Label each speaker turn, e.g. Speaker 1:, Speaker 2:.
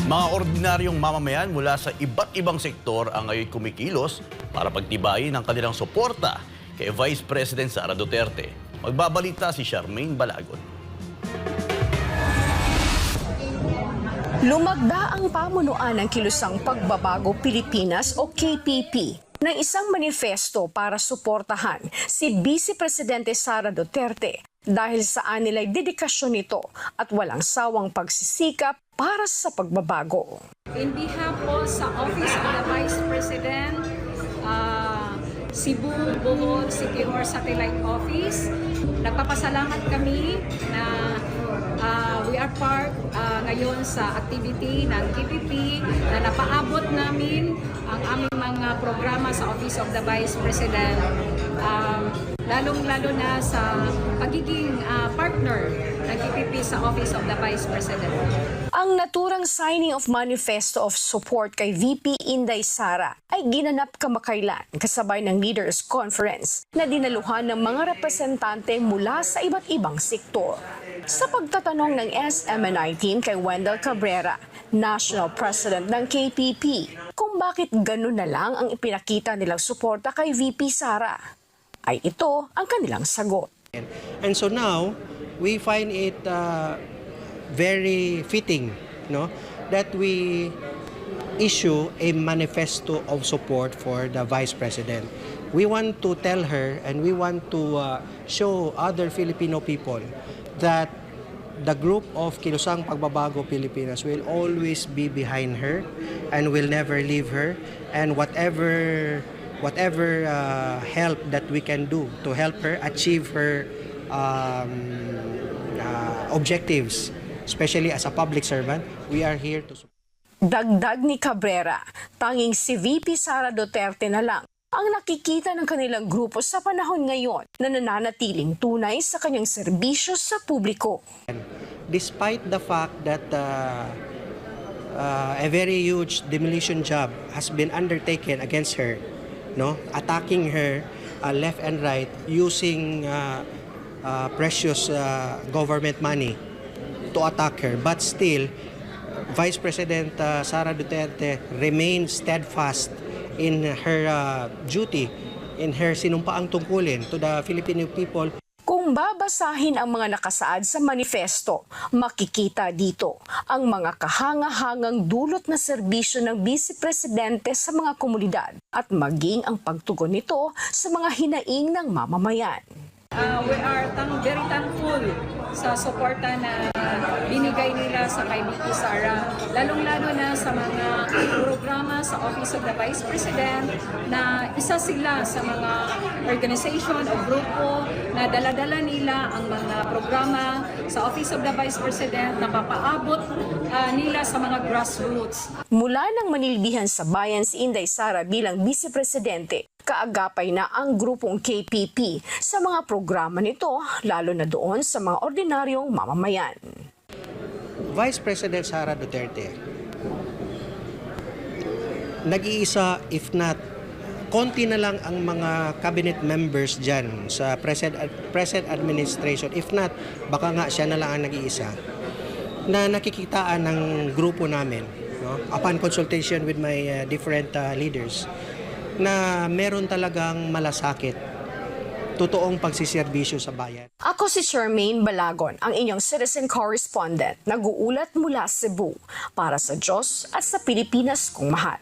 Speaker 1: Mga ordinaryong mamamayan mula sa iba't ibang sektor ang ngayon kumikilos para pagtibayin ang kanilang suporta kay Vice President Sara Duterte. Magbabalita si Charmaine Balagon.
Speaker 2: Lumagda ang pamunuan ng Kilusang Pagbabago Pilipinas o KPP ng isang manifesto para suportahan si Vice Presidente Sara Duterte dahil saan nila'y dedikasyon nito at walang sawang pagsisikap para sa pagbabago.
Speaker 3: In behalf po sa Office of the Vice President, Cebu, Bohol, Siquijor Satellite Office, nagpapasalamat kami na we are part ngayon sa activity ng KPP na napaabot namin ang aming mga programa sa Office of the Vice President, lalong-lalo na sa pagiging partner ng KPP sa Office of the Vice President.
Speaker 2: Ang naturang signing of manifesto of support kay VP Inday Sara ay ginanap kamakailan kasabay ng Leaders Conference na dinaluhan ng mga representante mula sa iba't ibang sektor. Sa pagtatanong ng SMNI team kay Wendell Cabrera, National President ng KPP, kung bakit ganun na lang ang ipinakita nilang suporta kay VP Sara, ay ito ang kanilang sagot.
Speaker 4: And so now, we find it very fitting, that we issue a manifesto of support for the Vice President. We want to tell her and we want to show other Filipino people that the group of Kilusang Pagbabago Pilipinas will always be behind her and will never leave her, and whatever help that we can do to help her achieve her objectives, especially as a public servant, we are here to support.
Speaker 2: Dagdag ni Cabrera, tanging si VP Sara Duterte na lang ang nakikita ng kanilang grupo sa panahon ngayon na nananatiling tunay sa kanyang serbisyo sa publiko.
Speaker 4: Despite the fact that a very huge demolition job has been undertaken against her, attacking her left and right using precious government money to attack her, but still Vice President Sara Duterte remains steadfast in her duty, in her sinumpaang tungkulin to the Filipino people.
Speaker 2: Kung babasahin ang mga nakasaad sa manifesto, makikita dito ang mga kahanga-hangang dulot na serbisyo ng Vice Presidente sa mga komunidad at maging ang pagtugon nito sa mga hinaing ng mamamayan.
Speaker 3: We are very thankful sa suporta na binigay nila sa kay VP Sara, lalong-lalo na sa mga programa sa Office of the Vice President na isa sila sa mga organization o grupo na dala-dala nila ang mga programa sa Office of the Vice President na papaabot nila sa mga grassroots.
Speaker 2: Mula nang manilbihan sa bayan si Inday Sara bilang Vice Presidente, kaagapay na ang grupong KPP sa mga programa nito, lalo na doon sa mga ordinaryong mamamayan.
Speaker 4: Vice President Sara Duterte, nag-iisa, if not, konti na lang ang mga cabinet members dyan sa present administration. If not, baka nga siya na lang ang nag-iisa na nakikitaan ng grupo namin, upon consultation with my different leaders, na meron talagang malasakit, totoong pagsiservisyo sa bayan.
Speaker 2: Ako si Charmaine Balagon, ang inyong citizen correspondent, nag-uulat mula Cebu para sa Diyos at sa Pilipinas kong mahal.